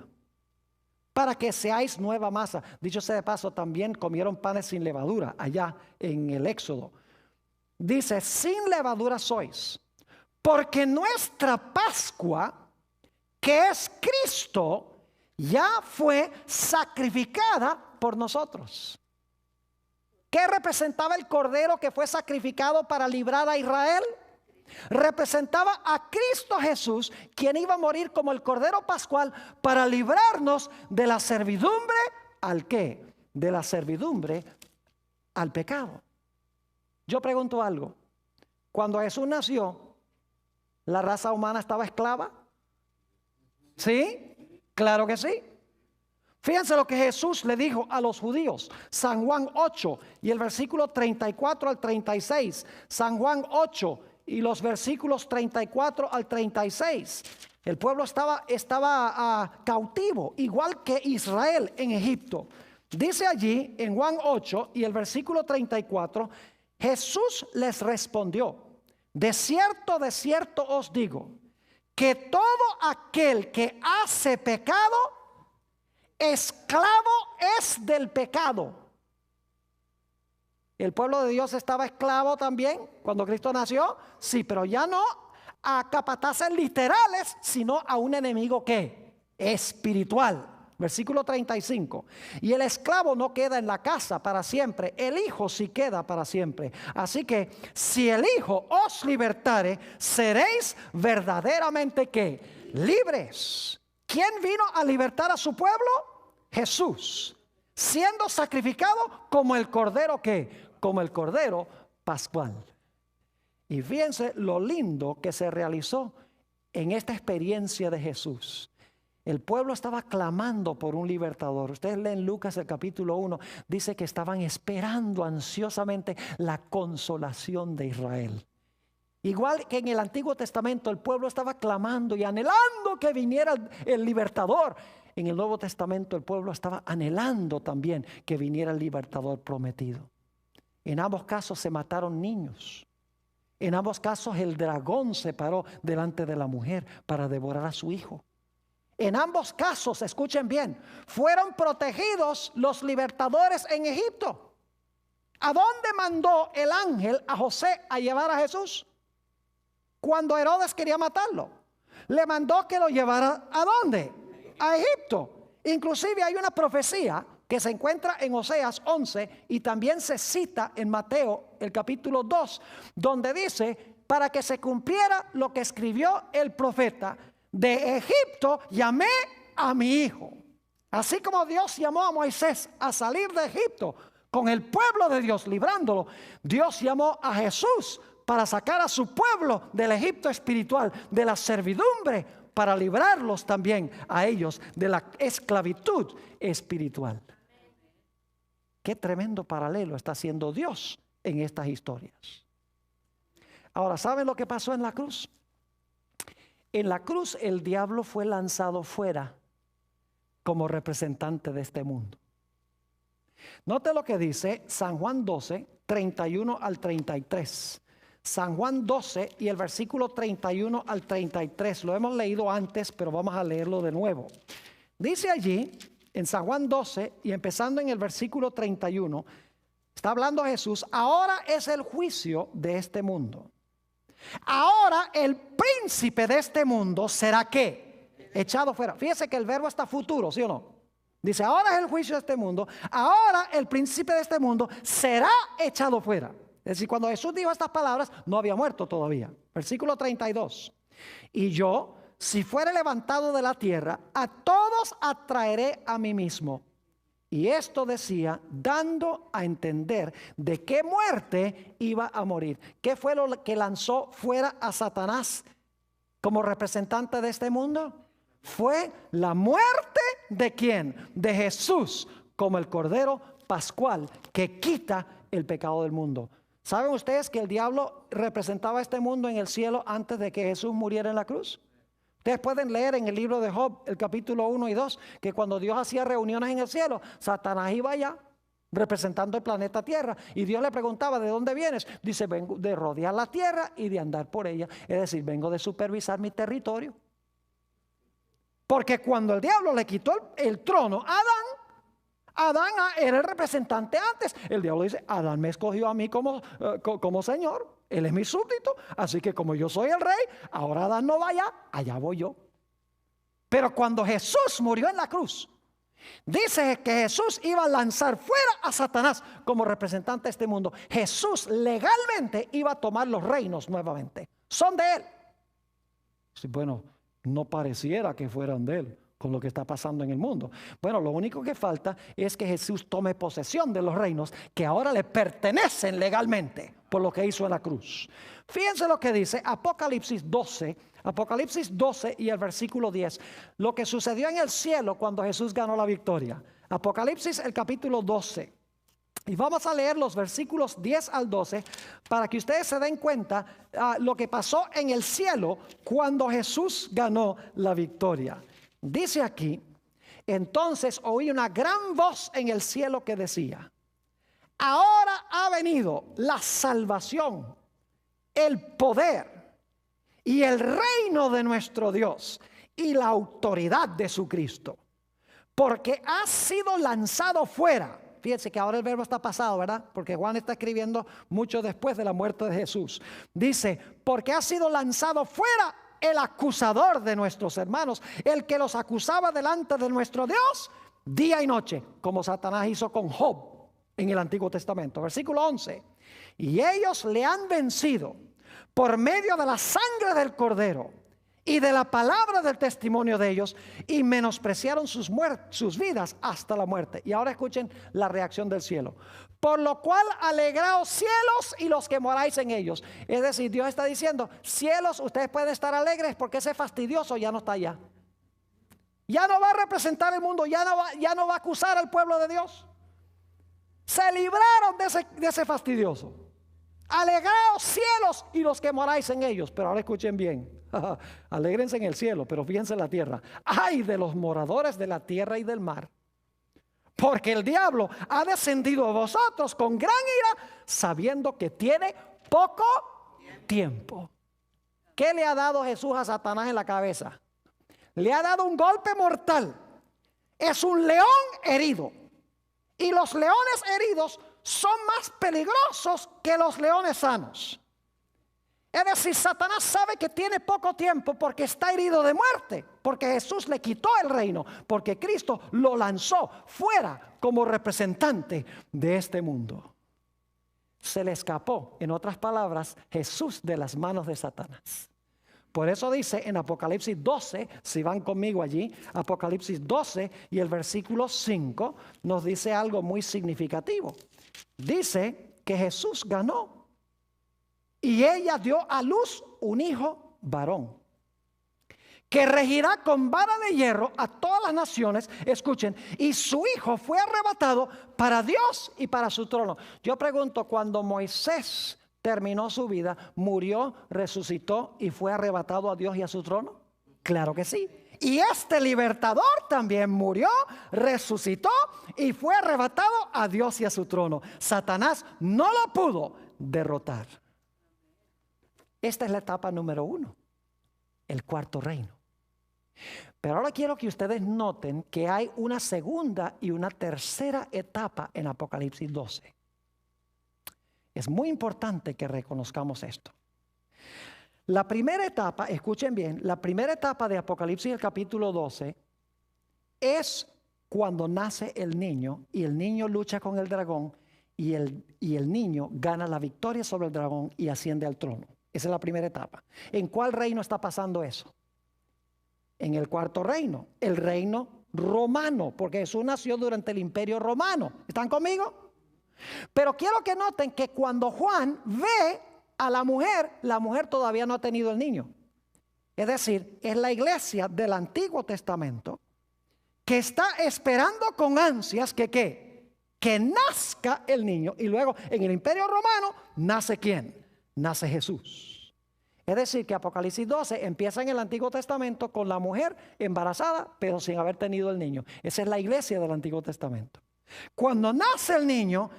para que seáis nueva masa. Dicho sea de paso, también comieron panes sin levadura allá en el Éxodo. Dice: sin levadura sois, porque nuestra Pascua, que es Cristo, ya fue sacrificada por nosotros. ¿Qué representaba el cordero que fue sacrificado para librar a Israel? Representaba a Cristo Jesús, quien iba a morir como el cordero pascual para librarnos de la servidumbre ¿al qué? De la servidumbre al pecado. Yo pregunto algo: cuando Jesús nació, ¿la raza humana estaba esclava? ¿Sí? Claro que sí. Fíjense lo que Jesús le dijo a los judíos. San Juan 8 y el versículo 34 al 36. San Juan 8 y los versículos 34 al 36. El pueblo estaba cautivo, igual que Israel en Egipto. Dice allí en Juan 8 y el versículo 34, Jesús les respondió: de cierto os digo, que todo aquel que hace pecado, esclavo es del pecado. ¿El pueblo de Dios estaba esclavo también cuando Cristo nació? Sí, pero ya no a capataces literales, sino a un enemigo ¿qué? Espiritual. Versículo 35. Y el esclavo no queda en la casa para siempre, el hijo sí queda para siempre. Así que si el hijo os libertare, seréis verdaderamente ¿qué? Libres. ¿Quién vino a libertar a su pueblo? Jesús, siendo sacrificado como el cordero ¿qué? Como el cordero pascual. Y fíjense lo lindo que se realizó en esta experiencia de Jesús. El pueblo estaba clamando por un libertador. Ustedes leen Lucas el capítulo 1, dice que estaban esperando ansiosamente la consolación de Israel. Igual que en el Antiguo Testamento el pueblo estaba clamando y anhelando que viniera el libertador. en el Nuevo Testamento el pueblo estaba anhelando también que viniera el libertador prometido. En ambos casos se mataron niños. En ambos casos el dragón se paró delante de la mujer para devorar a su hijo. En ambos casos, escuchen bien, fueron protegidos los libertadores en Egipto. ¿A dónde mandó el ángel a José a llevar a Jesús? Cuando Herodes quería matarlo, le mandó que lo llevara ¿a dónde? A Egipto. Inclusive hay una profecía que se encuentra en Oseas 11 y también se cita en Mateo el capítulo 2, donde dice, para que se cumpliera lo que escribió el profeta: de Egipto llamé a mi hijo. Así como Dios llamó a Moisés a salir de Egipto con el pueblo de Dios, librándolo, Dios llamó a Jesús para sacar a su pueblo del Egipto espiritual, de la servidumbre, para librarlos también a ellos de la esclavitud espiritual. Qué tremendo paralelo está haciendo Dios en estas historias. Ahora, ¿saben lo que pasó en la cruz? En la cruz el diablo fue lanzado fuera como representante de este mundo. Note lo que dice San Juan 12, 31 al 33. San Juan 12 y el versículo 31 al 33. Lo hemos leído antes, pero vamos a leerlo de nuevo. Dice allí, en San Juan 12 y empezando en el versículo 31, está hablando Jesús: ahora es el juicio de este mundo. Ahora el príncipe de este mundo será ¿qué? Echado fuera. Fíjese que el verbo está futuro, ¿sí o no? Dice, ahora es el juicio de este mundo. Ahora el príncipe de este mundo será echado fuera. Es decir, cuando Jesús dijo estas palabras, no había muerto todavía. Versículo 32. Y yo, si fuere levantado de la tierra, a todos atraeré a mí mismo. Y esto decía, dando a entender de qué muerte iba a morir. ¿Qué fue lo que lanzó fuera a Satanás como representante de este mundo? Fue la muerte ¿de quién? De Jesús, como el Cordero Pascual que quita el pecado del mundo. ¿Saben ustedes que el diablo representaba este mundo en el cielo antes de que Jesús muriera en la cruz? Ustedes pueden leer en el libro de Job, el capítulo 1 y 2, que cuando Dios hacía reuniones en el cielo, Satanás iba allá representando el planeta Tierra, y Dios le preguntaba, ¿de dónde vienes? Dice, vengo de rodear la tierra y de andar por ella. Es decir, vengo de supervisar mi territorio. Porque cuando el diablo le quitó el trono a Adán era el representante antes. El diablo dice, Adán me escogió a mí como Señor, él es mi súbdito, así que como yo soy el rey, ahora Adán no vaya, allá voy yo. Pero cuando Jesús murió en la cruz, dice que Jesús iba a lanzar fuera a Satanás como representante de este mundo. Jesús legalmente iba a tomar los reinos nuevamente. Son de él. Sí, bueno, no pareciera que fueran de él con lo que está pasando en el mundo. Bueno, lo único que falta es que Jesús tome posesión de los reinos que ahora le pertenecen legalmente por lo que hizo en la cruz. Fíjense lo que dice Apocalipsis 12 y el versículo 10. Lo que sucedió en el cielo cuando Jesús ganó la victoria. Apocalipsis el capítulo 12. Y vamos a leer los versículos 10 al 12 para que ustedes se den cuenta lo que pasó en el cielo cuando Jesús ganó la victoria. Dice aquí, entonces oí una gran voz en el cielo que decía, ahora ha venido la salvación, el poder y el reino de nuestro Dios y la autoridad de su Cristo, porque ha sido lanzado fuera. Fíjense que ahora el verbo está pasado, ¿verdad? Porque Juan está escribiendo mucho después de la muerte de Jesús. Dice, porque ha sido lanzado fuera el acusador de nuestros hermanos, el que los acusaba delante de nuestro Dios día y noche, como Satanás hizo con Job en el Antiguo Testamento. Versículo 11. Y ellos le han vencido por medio de la sangre del Cordero y de la palabra del testimonio de ellos, y menospreciaron sus vidas hasta la muerte. Y ahora escuchen la reacción del cielo. Por lo cual alegraos cielos y los que moráis en ellos. Es decir, Dios está diciendo, cielos, ustedes pueden estar alegres porque ese fastidioso ya no está allá. Ya no va a representar el mundo, ya no va a acusar al pueblo de Dios. Se libraron de ese fastidioso. Alegraos cielos y los que moráis en ellos. Pero ahora escuchen bien. Alégrense en el cielo, pero fíjense en la tierra. ¡Ay de los moradores de la tierra y del mar! Porque el diablo ha descendido a vosotros con gran ira, sabiendo que tiene poco tiempo. ¿Qué le ha dado Jesús a Satanás en la cabeza? Le ha dado un golpe mortal. Es un león herido. Y los leones heridos son más peligrosos que los leones sanos. Es decir, Satanás sabe que tiene poco tiempo porque está herido de muerte, porque Jesús le quitó el reino, porque Cristo lo lanzó fuera como representante de este mundo. Se le escapó, en otras palabras, Jesús de las manos de Satanás. Por eso dice en Apocalipsis 12, si van conmigo allí, Apocalipsis 12 y el versículo 5 nos dice algo muy significativo. Dice que Jesús ganó y ella dio a luz un hijo varón, que regirá con vara de hierro a todas las naciones. Escuchen, y su hijo fue arrebatado para Dios y para su trono. Yo pregunto, cuando Moisés terminó su vida, murió, resucitó y fue arrebatado a Dios y a su trono. Claro que sí. Y este libertador también murió, resucitó y fue arrebatado a Dios y a su trono. Satanás no lo pudo derrotar. Esta es la etapa número 1, el cuarto reino. Pero ahora quiero que ustedes noten que hay una segunda y una tercera etapa en Apocalipsis 12. Es muy importante que reconozcamos esto. La primera etapa, escuchen bien, la primera etapa de Apocalipsis, el capítulo 12, es cuando nace el niño y el niño lucha con el dragón y el niño gana la victoria sobre el dragón y asciende al trono. Esa es la primera etapa. ¿En cuál reino está pasando eso? En el cuarto reino, el reino romano, porque Jesús nació durante el imperio romano. ¿Están conmigo? Pero quiero que noten que cuando Juan ve a la mujer todavía no ha tenido el niño. Es decir, es la iglesia del Antiguo Testamento que está esperando con ansias que nazca el niño. Y luego en el imperio romano nace ¿quién? Nace Jesús. Es decir, que Apocalipsis 12 empieza en el Antiguo Testamento con la mujer embarazada, pero sin haber tenido el niño. Esa es la iglesia del Antiguo Testamento. Cuando nace el niño,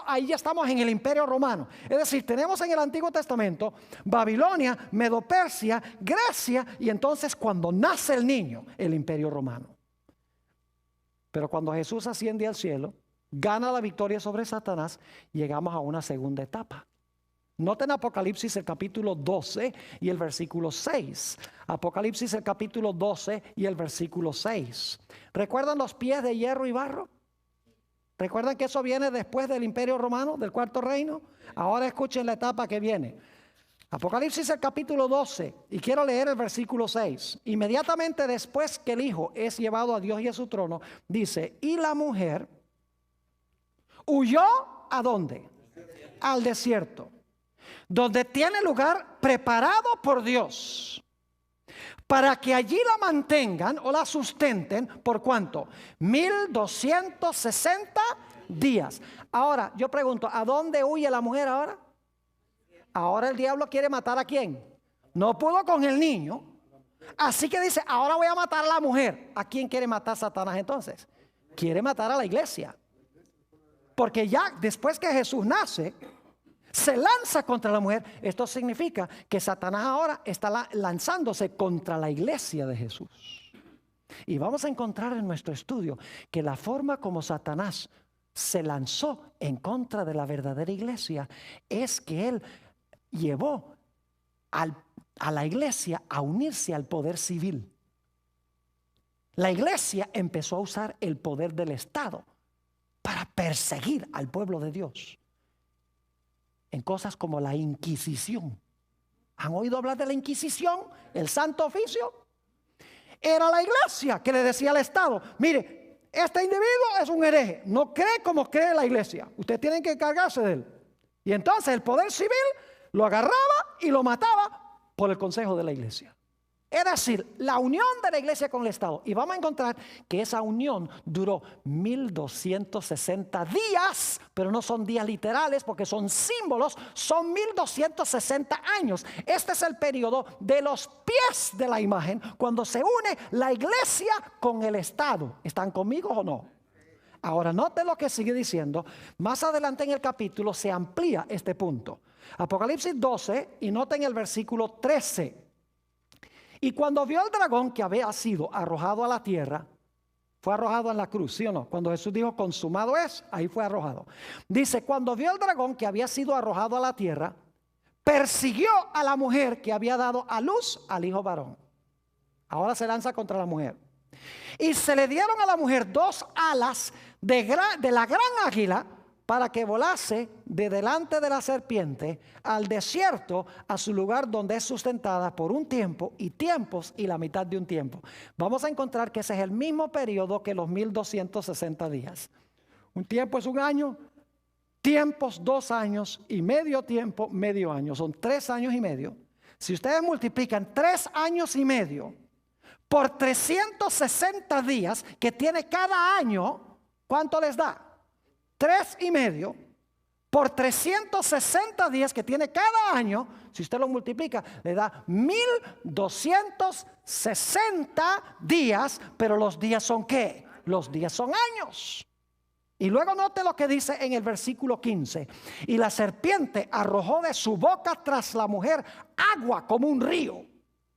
ahí ya estamos en el imperio romano. Es decir, tenemos en el Antiguo Testamento Babilonia, Medo-Persia, Grecia, y entonces cuando nace el niño, el imperio romano. Pero cuando Jesús asciende al cielo, gana la victoria sobre Satanás, llegamos a una segunda etapa. Noten Apocalipsis el capítulo 12 y el versículo 6. Apocalipsis el capítulo 12 y el versículo 6. ¿Recuerdan los pies de hierro y barro? ¿Recuerdan que eso viene después del imperio romano, del cuarto reino? Ahora escuchen la etapa que viene. Apocalipsis el capítulo 12 y quiero leer el versículo 6. Inmediatamente después que el hijo es llevado a Dios y a su trono, dice, y la mujer huyó ¿a dónde? Al desierto, donde tiene lugar preparado por Dios, para que allí la mantengan o la sustenten, ¿por cuánto? 1260 días. Ahora, yo pregunto, ¿a dónde huye la mujer ahora? Ahora el diablo quiere matar ¿a quién? No pudo con el niño, así que dice, ahora voy a matar a la mujer. ¿A quién quiere matar Satanás entonces? Quiere matar a la iglesia. Porque ya después que Jesús nace, se lanza contra la mujer. Esto significa que Satanás ahora está lanzándose contra la iglesia de Jesús. Y vamos a encontrar en nuestro estudio que la forma como Satanás se lanzó en contra de la verdadera iglesia es que él llevó a la iglesia a unirse al poder civil. La iglesia empezó a usar el poder del Estado para perseguir al pueblo de Dios en cosas como la Inquisición. ¿Han oído hablar de la Inquisición? El Santo Oficio. Era la iglesia que le decía al Estado, mire, este individuo es un hereje, no cree como cree la iglesia, ustedes tienen que encargarse de él. Y entonces el poder civil lo agarraba y lo mataba por el consejo de la iglesia. Es decir, la unión de la iglesia con el Estado. Y vamos a encontrar que esa unión duró 1260 días, pero no son días literales porque son símbolos, son 1260 años. Este es el periodo de los pies de la imagen, cuando se une la iglesia con el Estado. ¿Están conmigo o no? Ahora, noten lo que sigue diciendo. Más adelante en el capítulo se amplía este punto. Apocalipsis 12, y noten el versículo 13. Y cuando vio el dragón que había sido arrojado a la tierra, fue arrojado en la cruz, ¿sí o no? Cuando Jesús dijo consumado es, ahí fue arrojado. Dice, cuando vio el dragón que había sido arrojado a la tierra, persiguió a la mujer que había dado a luz al hijo varón. Ahora se lanza contra la mujer. Y se le dieron a la mujer 2 alas de la gran águila, para que volase de delante de la serpiente al desierto, a su lugar donde es sustentada por un tiempo y tiempos y la mitad de un tiempo. Vamos a encontrar que ese es el mismo periodo que los 1260 días. Un tiempo es un año, tiempos 2 años y medio tiempo, medio año. Son 3 años y medio. Si ustedes multiplican 3 años y medio por 360 días que tiene cada año, ¿cuánto les da? 3 y medio por 360 días que tiene cada año. Si usted lo multiplica, le da 1260 días. Pero los días son ¿qué? Los días son años. Y luego note lo que dice en el versículo 15. Y la serpiente arrojó de su boca tras la mujer agua como un río.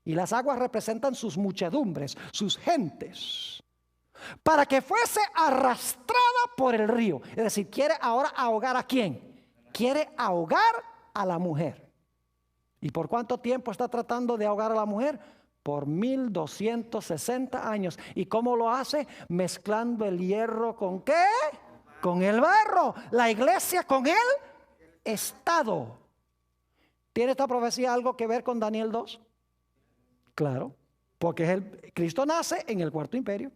Y las aguas representan sus muchedumbres, sus gentes, para que fuese arrastrada por el río. Es decir, quiere ahora ahogar ¿a quién? Quiere ahogar a la mujer. ¿Y por cuánto tiempo está tratando de ahogar a la mujer? Por 1260 años. ¿Y cómo lo hace? Mezclando el hierro ¿con qué? Con el barro. La iglesia con el Estado. ¿Tiene esta profecía algo que ver con Daniel 2? Claro, porque Cristo nace en el 4º imperio,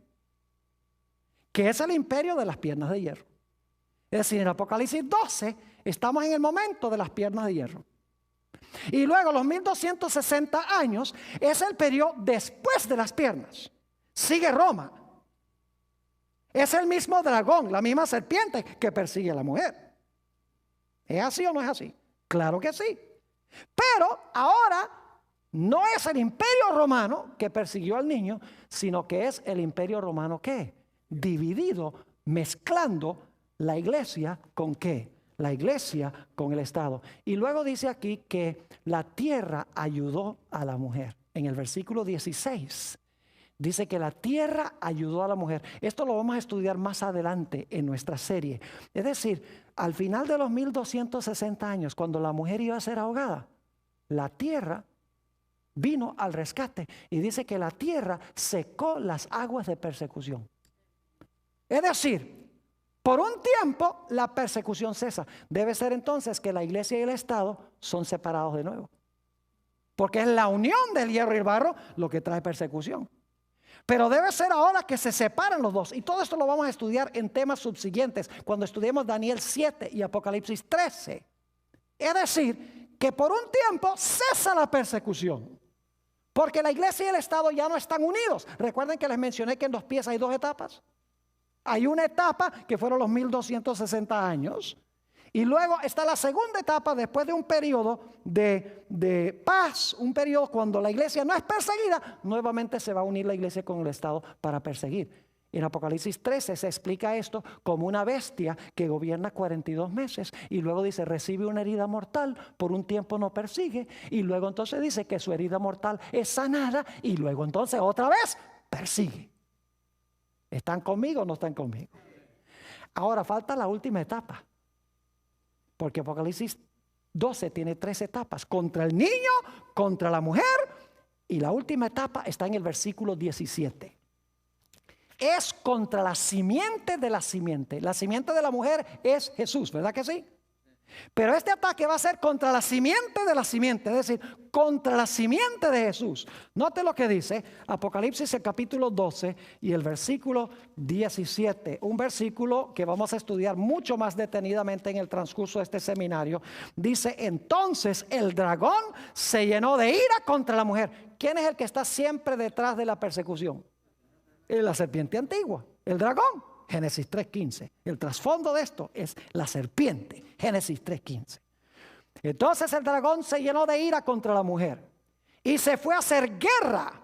que es el imperio de las piernas de hierro. Es decir, en Apocalipsis 12 estamos en el momento de las piernas de hierro. Y luego los 1260 años es el periodo después de las piernas. Sigue Roma. Es el mismo dragón, la misma serpiente que persigue a la mujer. ¿Es así o no es así? Claro que sí. Pero ahora no es el imperio romano que persiguió al niño, sino que es el imperio romano ¿qué? Dividido, mezclando la iglesia ¿con qué? La iglesia con el Estado. Y luego dice aquí que la tierra ayudó a la mujer. En el versículo 16 dice que la tierra ayudó a la mujer. Esto lo vamos a estudiar más adelante en nuestra serie. Es decir, al final de los 1260 años, cuando la mujer iba a ser ahogada, la tierra vino al rescate. Y dice que la tierra secó las aguas de persecución. Es decir, por un tiempo la persecución cesa. Debe ser entonces que la iglesia y el Estado son separados de nuevo. Porque es la unión del hierro y el barro lo que trae persecución. Pero debe ser ahora que se separan los dos. Y todo esto lo vamos a estudiar en temas subsiguientes, cuando estudiemos Daniel 7 y Apocalipsis 13. Es decir, que por un tiempo cesa la persecución. Porque la iglesia y el Estado ya no están unidos. Recuerden que les mencioné que en los pies hay 2 etapas. Hay una etapa que fueron los 1260 años. Y luego está la segunda etapa después de un periodo de paz. Un periodo cuando la iglesia no es perseguida. Nuevamente se va a unir la iglesia con el Estado para perseguir. En Apocalipsis 13 se explica esto como una bestia que gobierna 42 meses. Y luego dice, recibe una herida mortal, por un tiempo no persigue. Y luego entonces dice que su herida mortal es sanada. Y luego entonces otra vez persigue. ¿Están conmigo o no están conmigo? Ahora falta la última etapa. Porque Apocalipsis 12 tiene 3 etapas. Contra el niño, contra la mujer. Y la última etapa está en el versículo 17. Es contra la simiente de la simiente. La simiente de la mujer es Jesús, ¿verdad que sí? Pero este ataque va a ser contra la simiente de la simiente, es decir, contra la simiente de Jesús. Note lo que dice Apocalipsis el capítulo 12 y el versículo 17. Un versículo que vamos a estudiar mucho más detenidamente en el transcurso de este seminario. Dice, entonces el dragón se llenó de ira contra la mujer. ¿quién es el que está siempre detrás de la persecución? La serpiente antigua, el dragón. Génesis 3:15. El trasfondo de esto es la serpiente. Génesis 3:15. Entonces el dragón se llenó de ira contra la mujer y se fue a hacer guerra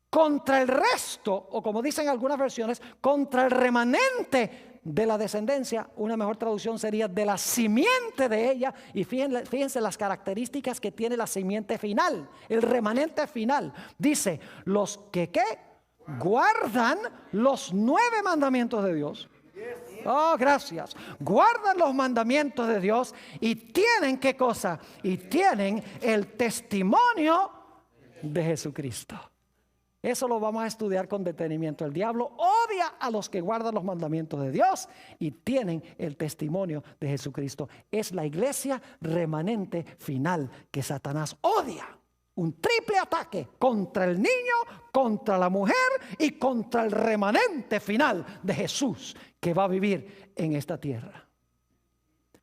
contra el resto, o como dicen algunas versiones, contra el remanente de la descendencia. Una mejor traducción sería de la simiente de ella. Y fíjense las características que tiene la simiente final, el remanente final. Dice, los que guardan los 9 mandamientos de Dios. Oh, gracias. Guardan los mandamientos de Dios y tienen, ¿qué cosa? Y tienen el testimonio de Jesucristo. Eso lo vamos a estudiar con detenimiento. El diablo odia a los que guardan los mandamientos de Dios y tienen el testimonio de Jesucristo. Es la iglesia remanente final que Satanás odia. Un triple ataque contra el niño, contra la mujer y contra el remanente final de Jesús que va a vivir en esta tierra.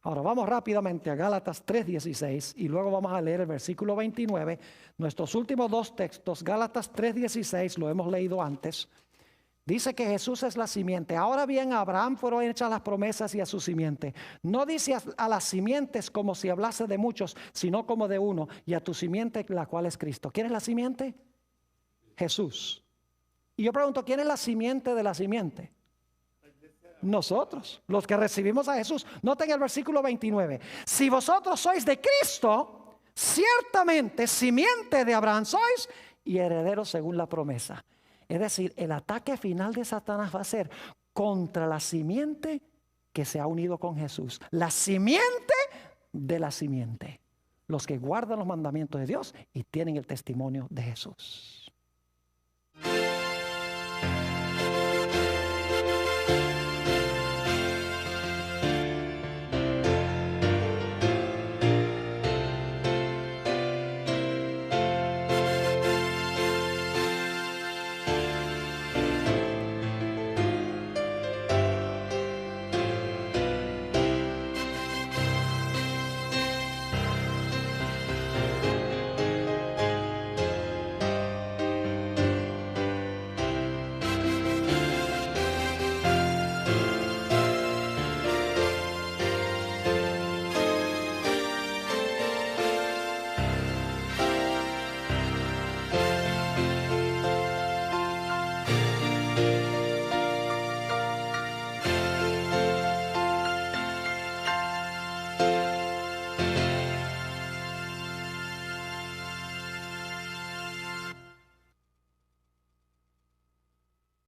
Ahora vamos rápidamente a Gálatas 3:16 y luego vamos a leer el versículo 29. Nuestros últimos 2 textos, Gálatas 3:16, lo hemos leído antes. Dice que Jesús es la simiente. Ahora bien, a Abraham fueron hechas las promesas y a su simiente. No dice a las simientes como si hablase de muchos, sino como de uno, y a tu simiente, la cual es Cristo. ¿Quién es la simiente? Jesús. Y yo pregunto, ¿quién es la simiente de la simiente? Nosotros, los que recibimos a Jesús. Noten el versículo 29. Si vosotros sois de Cristo, ciertamente simiente de Abraham sois y herederos según la promesa. Es decir, el ataque final de Satanás va a ser contra la simiente que se ha unido con Jesús. La simiente de la simiente. Los que guardan los mandamientos de Dios y tienen el testimonio de Jesús.